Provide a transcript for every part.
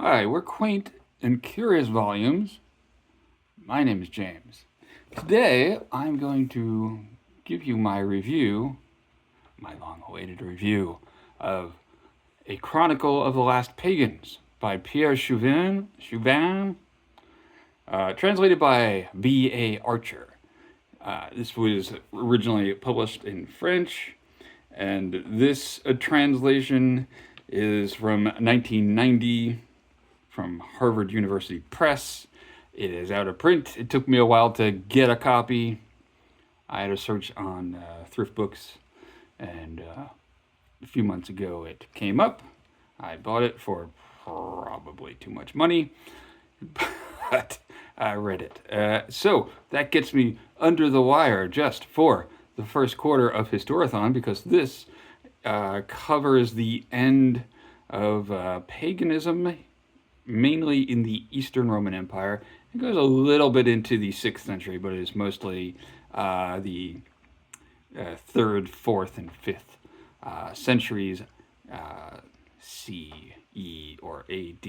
Hi, we're Quaint and Curious Volumes. My name is James. Today, I'm going to give you my review, my long-awaited review, of A Chronicle of the Last Pagans by Pierre Chuvin, translated by B.A. Archer. This was originally published in French, and this translation is from 1990 from Harvard University Press. It is out of print. It took me a while to get a copy. I had to search on thrift books, and a few months ago it came up. I bought it for probably too much money, but I read it. So that gets me under the wire just for the first quarter of Historathon, because this covers the end of paganism, mainly in the Eastern Roman Empire. It goes a little bit into the 6th century, but it is mostly the 3rd, 4th, and 5th centuries CE or AD.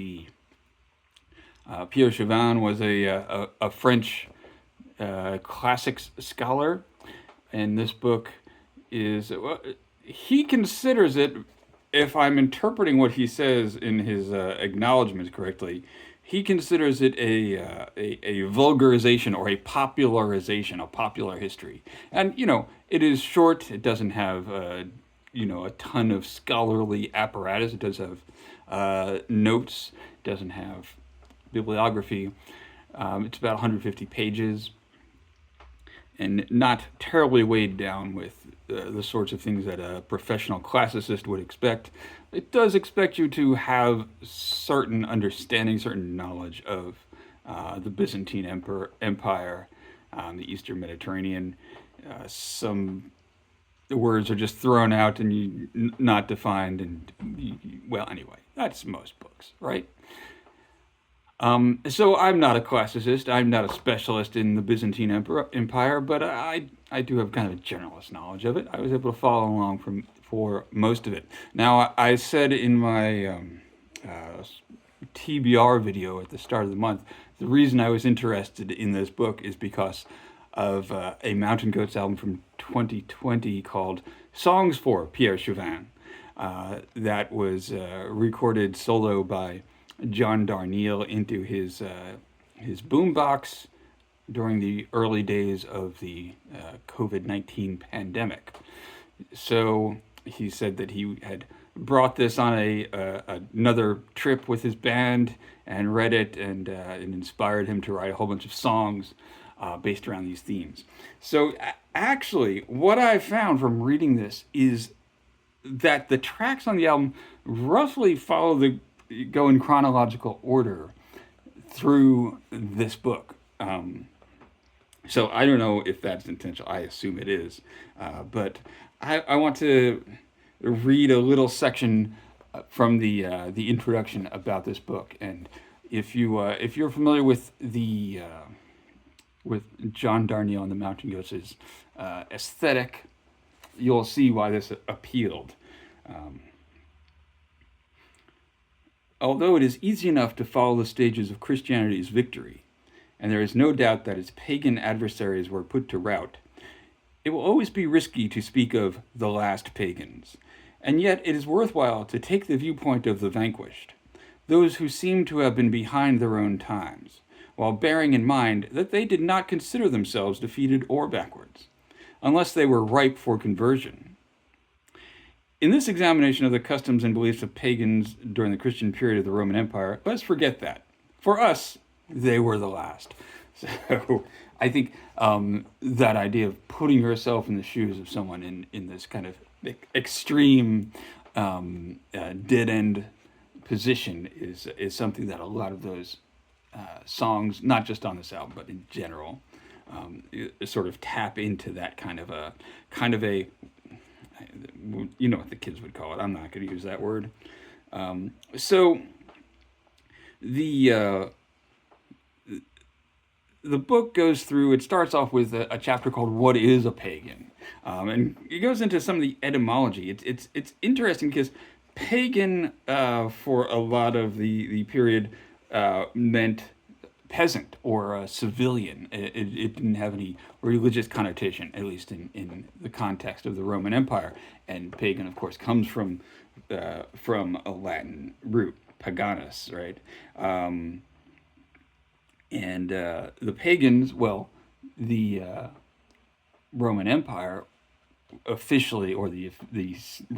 Pierre Chuvin was a French classics scholar, and this book is, he considers it, if I'm interpreting what he says in his acknowledgments correctly, he considers it a vulgarization or a popularization of popular history. And, it is short. It doesn't have, a ton of scholarly apparatus. It does have notes. It doesn't have bibliography. It's about 150 pages and not terribly weighed down with the sorts of things that a professional classicist would expect. It does expect you to have certain understanding, certain knowledge of the Byzantine Empire, the Eastern Mediterranean. Some words are just thrown out and not defined, and well, anyway, that's most books, right? So I'm not a classicist. I'm not a specialist in the Byzantine Empire, but I do have kind of a generalist knowledge of it. I was able to follow along for most of it. Now, I said in my TBR video at the start of the month, the reason I was interested in this book is because of a Mountain Goats album from 2020 called Songs for Pierre Chuvin. That was recorded solo by John Darnielle into his boombox during the early days of the COVID-19 pandemic. So he said that he had brought this on another trip with his band and read it, and it inspired him to write a whole bunch of songs based around these themes. So actually, what I found from reading this is that the tracks on the album roughly go in chronological order through this book. So I don't know if that's intentional. I assume it is. But I want to read a little section from the introduction about this book. And if you're familiar with with John Darnielle and the Mountain Goats' aesthetic, you'll see why this appealed. Although it is easy enough to follow the stages of Christianity's victory, and there is no doubt that its pagan adversaries were put to rout, it will always be risky to speak of the last pagans, and yet it is worthwhile to take the viewpoint of the vanquished, those who seem to have been behind their own times, while bearing in mind that they did not consider themselves defeated or backwards, unless they were ripe for conversion. In this examination of the customs and beliefs of pagans during the Christian period of the Roman Empire, let's forget that. For us, they were the last. So I think that idea of putting yourself in the shoes of someone in this kind of extreme dead-end position is something that a lot of those songs, not just on this album, but in general, sort of tap into that kind of a what the kids would call it. I'm not going to use that word. So the book goes through. It starts off with a chapter called "What is a Pagan," and it goes into some of the etymology. It's interesting because pagan for a lot of the period meant peasant or civilian. It didn't have any religious connotation, at least in the context of the Roman Empire. And pagan, of course, comes from a Latin root, paganus, right? And the pagans, well, the Roman Empire officially, or the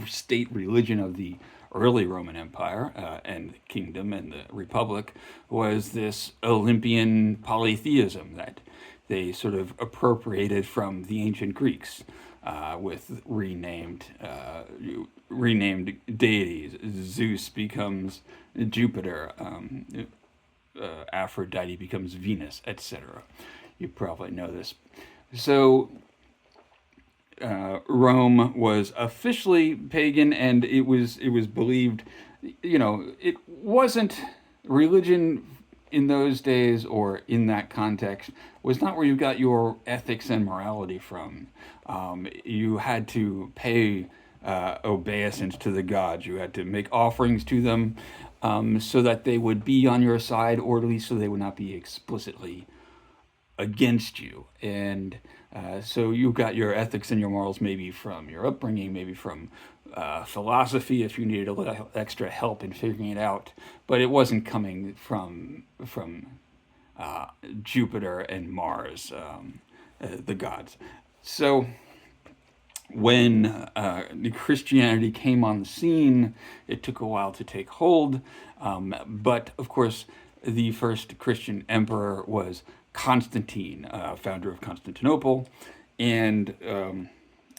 state religion of the early Roman Empire and the kingdom and the republic, was this Olympian polytheism that they sort of appropriated from the ancient Greeks with renamed deities. Zeus becomes Jupiter, Aphrodite becomes Venus, etc. You probably know this. So Rome was officially pagan, and it was believed, it wasn't religion in those days, or in that context, was not where you got your ethics and morality from. You had to pay obeisance to the gods. You had to make offerings to them so that they would be on your side, or at least so they would not be explicitly against you. And so you got your ethics and your morals maybe from your upbringing, maybe from philosophy if you needed a little extra help in figuring it out, but it wasn't coming from Jupiter and Mars, the gods. So when Christianity came on the scene, it took a while to take hold, but of course the first Christian emperor was Constantine, founder of Constantinople, and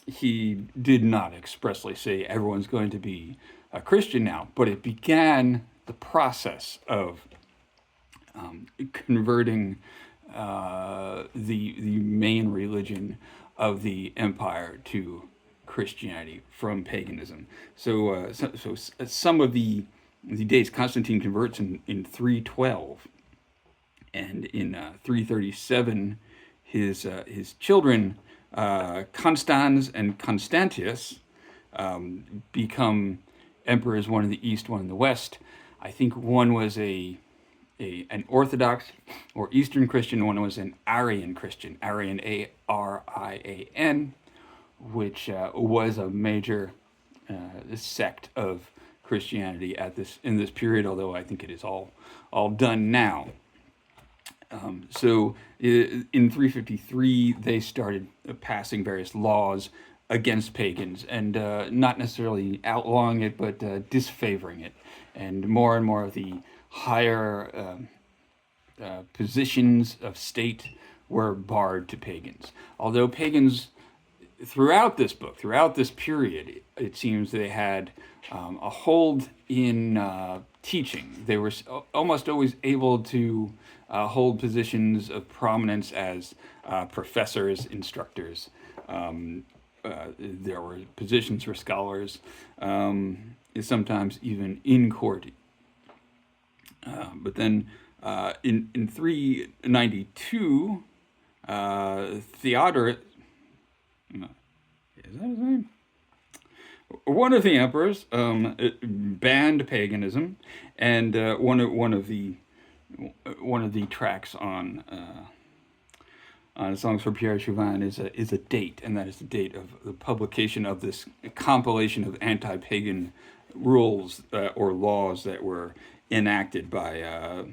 he did not expressly say everyone's going to be a Christian now, but it began the process of converting the main religion of the empire to Christianity from paganism. So some of the days Constantine converts in 312. And in 337, his children, Constans and Constantius, become emperors, one in the east, one in the west. I think one was an Orthodox or Eastern Christian, one was an Arian Christian, Arian, Arian, which was a major sect of Christianity in this period, although I think it is all done now. So in 353, they started passing various laws against pagans, and not necessarily outlawing it, but disfavoring it. And more of the higher positions of state were barred to pagans. Although pagans, throughout this book, throughout this period, it seems they had a hold in teaching. They were almost always able to hold positions of prominence as professors, instructors. There were positions for scholars, sometimes even in court. But then in 392, Theodosius, is that his name? One of the emperors banned paganism, and one of the tracks on Songs for Pierre Chuvin is a date, and that is the date of the publication of this compilation of anti-pagan rules or laws that were enacted by.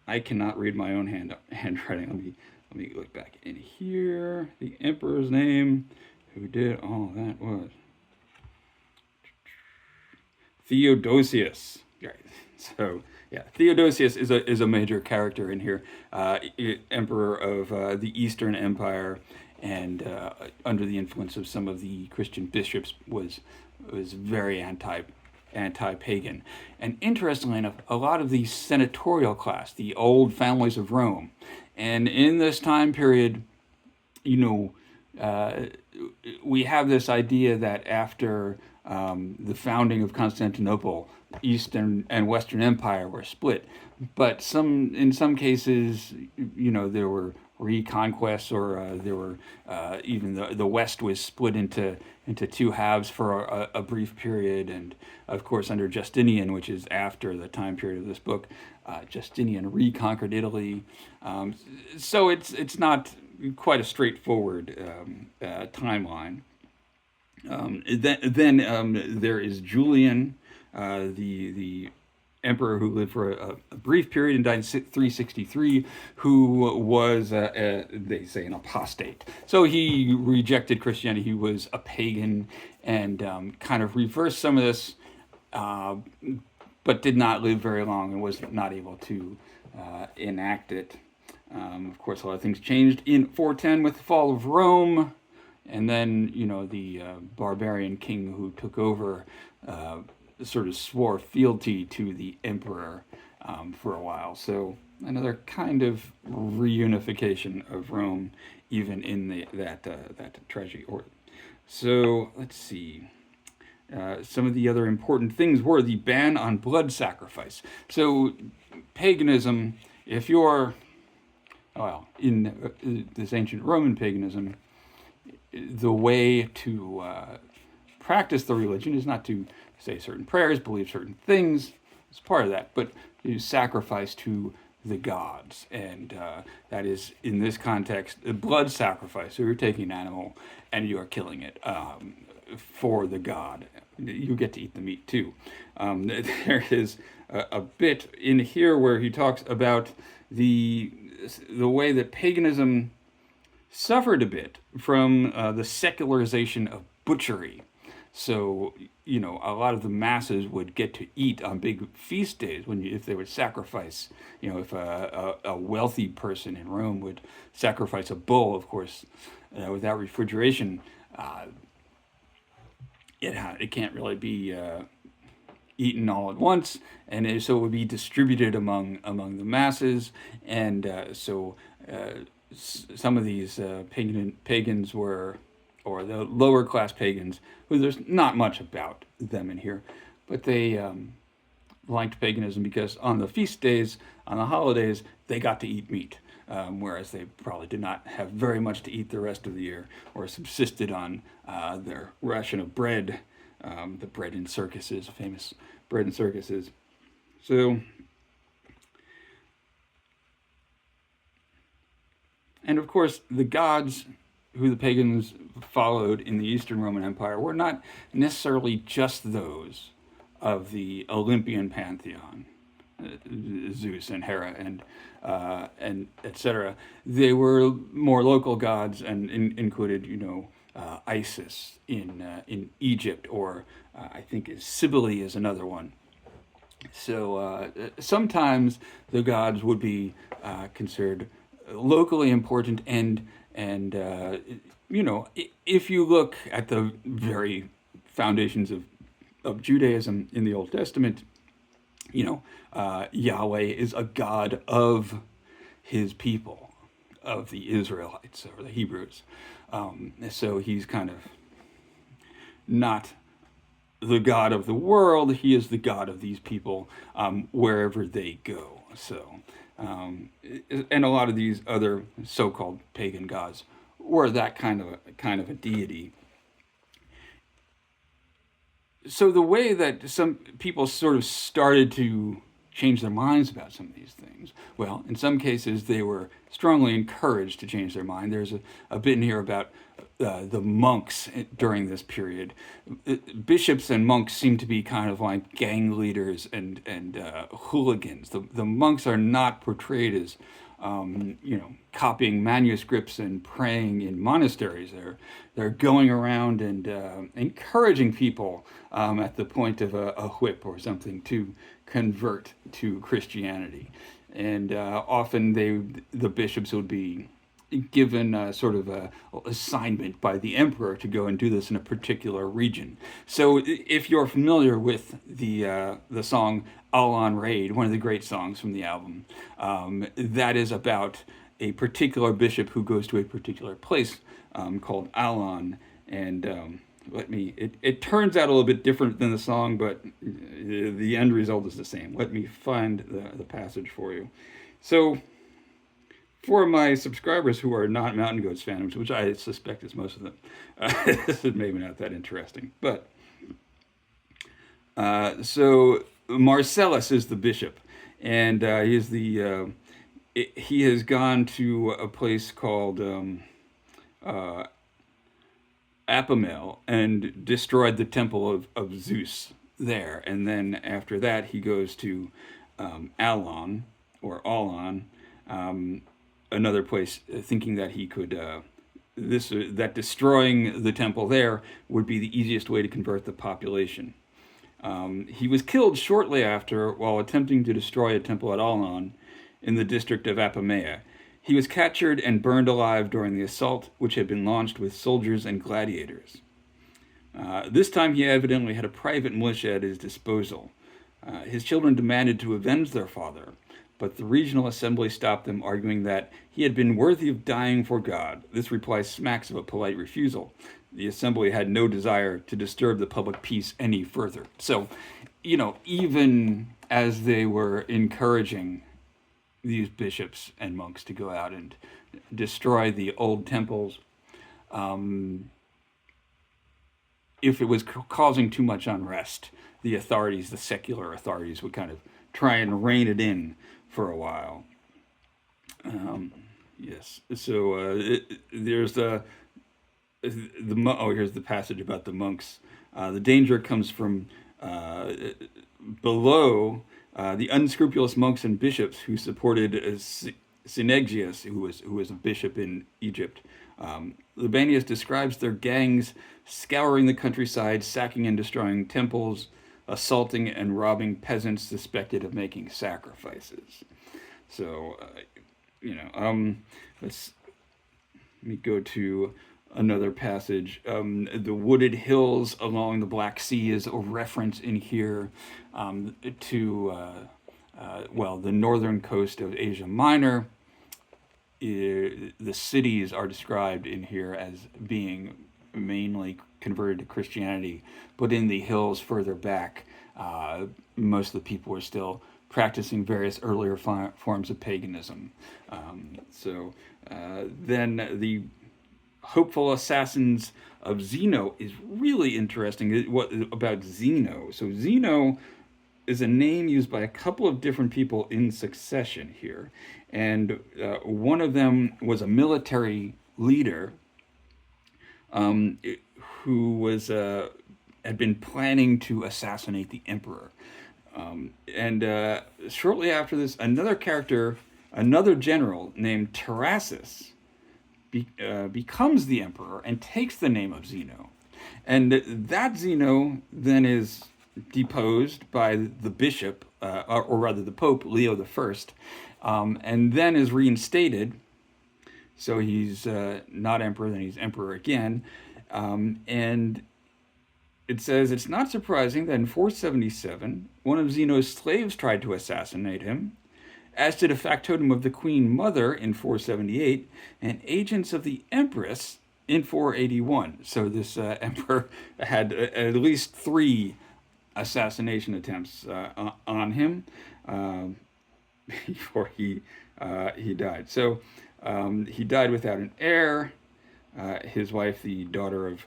I cannot read my own handwriting. Let me look back in here. The emperor's name, who did all that, was Theodosius. Right. So yeah, Theodosius is a major character in here, emperor of the Eastern Empire, and under the influence of some of the Christian bishops was very anti-pagan. And interestingly enough, a lot of the senatorial class, the old families of Rome, and in this time period, we have this idea that after the founding of Constantinople, Eastern and Western Empire were split. But in some cases, there were reconquests, or there were even the West was split into two halves for a brief period, and of course under Justinian, which is after the time period of this book, Justinian reconquered Italy. So it's not quite a straightforward timeline. Then there is Julian, the emperor who lived for a brief period and died in 363, who was, they say, an apostate. So he rejected Christianity. He was a pagan and kind of reversed some of this, but did not live very long and was not able to enact it. Of course, a lot of things changed in 410 with the fall of Rome. And then, the barbarian king who took over sort of swore fealty to the emperor for a while. So another kind of reunification of Rome, even in that tragedy. So let's see. Some of the other important things were the ban on blood sacrifice. So paganism, if you're, in this ancient Roman paganism, the way to practice the religion is not to say certain prayers, believe certain things. It's part of that, but you sacrifice to the gods, and that is, in this context, a blood sacrifice. So you're taking an animal and you are killing it for the god. You get to eat the meat too. There is a bit in here where he talks about the way that paganism suffered a bit from the secularization of butchery. So, a lot of the masses would get to eat on big feast days if they would sacrifice, if a wealthy person in Rome would sacrifice a bull, of course, without refrigeration, it can't really be eaten all at once, and so it would be distributed among the masses, and so some of these pagans were, or the lower class pagans, who there's not much about them in here, but they liked paganism because on the feast days, on the holidays, they got to eat meat, whereas they probably did not have very much to eat the rest of the year, or subsisted on their ration of bread, the bread in circuses, famous bread in circuses. So, and of course, the gods who the pagans followed in the Eastern Roman Empire were not necessarily just those of the Olympian pantheon, Zeus and Hera and etc. They were more local gods and included, Isis in Egypt, or I think Cybele is another one. So sometimes the gods would be considered locally important, and if you look at the very foundations of Judaism in the Old Testament, Yahweh is a god of his people, of the Israelites or the Hebrews. So he's kind of not the God of the world. He is the God of these people wherever they go. So, and a lot of these other so-called pagan gods were that kind of a deity. So the way that some people sort of started to change their minds about some of these things, well, in some cases they were strongly encouraged to change their mind. There's a bit in here about the monks during this period. Bishops and monks seem to be kind of like gang leaders and hooligans. The monks are not portrayed as copying manuscripts and praying in monasteries. They're going around and encouraging people at the point of a whip or something to convert to Christianity. And often the bishops would be given sort of a assignment by the emperor to go and do this in a particular region. So if you're familiar with the song Alon Raid, one of the great songs from the album, that is about a particular bishop who goes to a particular place called Alon, and it turns out a little bit different than the song, but the end result is the same. Let me find the passage for you. So for my subscribers who are not Mountain Goats fans, which I suspect is most of them, this is maybe not that interesting. But so Marcellus is the bishop, and he has gone to a place called Apamel and destroyed the temple of Zeus there. And then after that, he goes to Alon, or Alon, another place, thinking that he could that destroying the temple there would be the easiest way to convert the population. He was killed shortly after while attempting to destroy a temple at Alon in the district of Apamea. He was captured and burned alive during the assault, which had been launched with soldiers and gladiators. This time he evidently had a private militia at his disposal. His children demanded to avenge their father, but the regional assembly stopped them, arguing that he had been worthy of dying for God. This reply smacks of a polite refusal. The assembly had no desire to disturb the public peace any further. So, even as they were encouraging these bishops and monks to go out and destroy the old temples, if it was causing too much unrest, the secular authorities, would kind of try and rein it in for a while. Yes. So there's here's the passage about the monks. The danger comes from below the unscrupulous monks and bishops who supported Synesius, who was a bishop in Egypt. Libanius describes their gangs scouring the countryside, sacking and destroying temples, assaulting and robbing peasants suspected of making sacrifices. So, let me go to another passage. The wooded hills along the Black Sea is a reference in here to the northern coast of Asia Minor. The cities are described in here as being mainly converted to Christianity, but in the hills further back, most of the people were still practicing various earlier forms of paganism. Then the hopeful assassins of Zeno is really interesting. What about Zeno? So Zeno is a name used by a couple of different people in succession here, and one of them was a military leader who was had been planning to assassinate the emperor. And shortly after this, another general named Tarasus becomes the emperor and takes the name of Zeno. And that Zeno then is deposed by the bishop, or rather the Pope, Leo I, and then is reinstated. So he's not emperor, then he's emperor again. And it says, it's not surprising that in 477, one of Zeno's slaves tried to assassinate him, as did a factotum of the Queen Mother in 478, and agents of the Empress in 481. So this emperor had at least 3 assassination attempts on him before he died. So he died without an heir. His wife, the daughter of...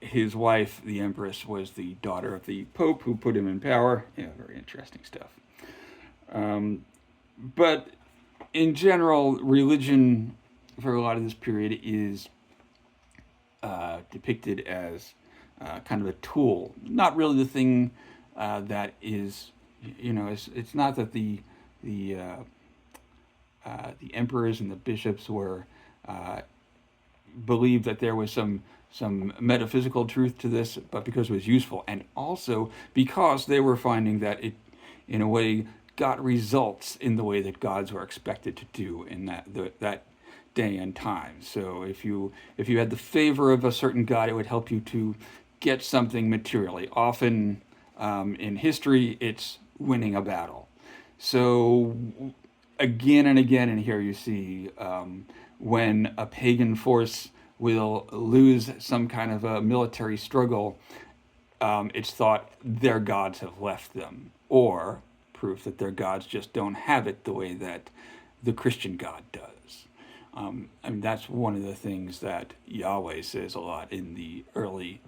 his wife, the Empress, was the daughter of the Pope who put him in power. Yeah, very interesting stuff. But in general, religion for a lot of this period is depicted as kind of a tool. Not really the thing that is, it's not that the emperors and the bishops were believed that there was some metaphysical truth to this, but because it was useful, and also because they were finding that it, in a way, got results in the way that gods were expected to do in that day and time. So if you had the favor of a certain god, it would help you to get something materially. Often in history, it's winning a battle. So again and again in here you see when a pagan force will lose some kind of a military struggle, it's thought their gods have left them, or proof that their gods just don't have it the way that the Christian God does. I mean, that's one of the things that Yahweh says a lot in the early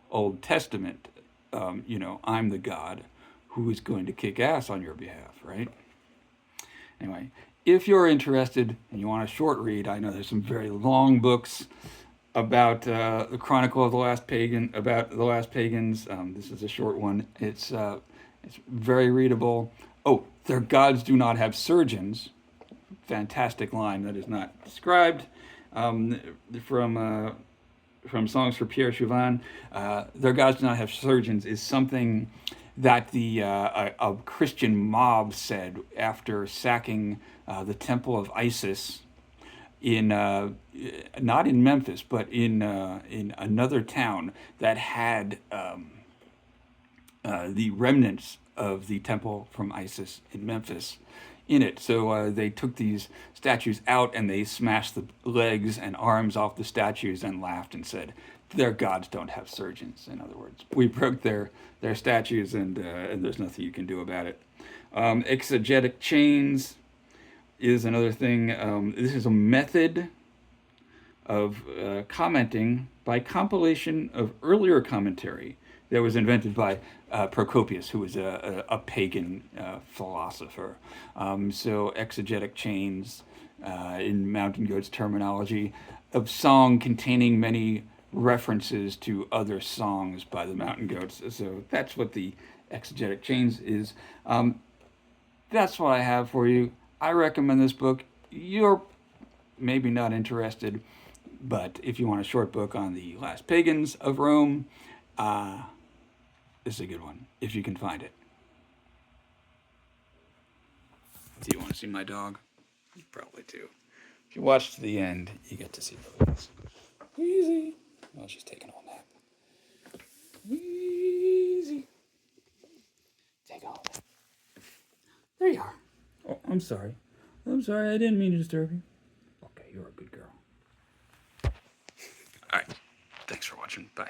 Old Testament. I'm the God who is going to kick ass on your behalf, right? Anyway, if you're interested and you want a short read, I know there's some very long books about the Chronicle of the Last Pagan, about the Last Pagans. This is a short one. It's very readable. Oh, their gods do not have surgeons. Fantastic line that is not described. From Songs for Pierre Chuvin, their gods do not have surgeons is something that a Christian mob said after sacking the temple of Isis in not in Memphis, but in another town that had the remnants of the temple from Isis in Memphis in it. So they took these statues out and they smashed the legs and arms off the statues and laughed and said, their gods don't have surgeons. In other words, we broke their statues and there's nothing you can do about it. Exegetic chains is another thing. This is a method of commenting by compilation of earlier commentary that was invented by Procopius, who was a pagan philosopher. So exegetic chains, in Mountain Goat's terminology, of song containing many references to other songs by the Mountain Goats. So that's what the exegetic chains is. That's what I have for you. I recommend this book. You're maybe not interested, but if you want a short book on the Last Pagans of Rome, this is a good one, if you can find it. Do you want to see my dog? You probably do. If you watch to the end, you get to see Louise. Easy. Oh, she's taking a whole nap. Easy. Take a whole nap. There you are. Oh, I'm sorry. I didn't mean to disturb you. Okay, you're a good girl. All right. Thanks for watching. Bye.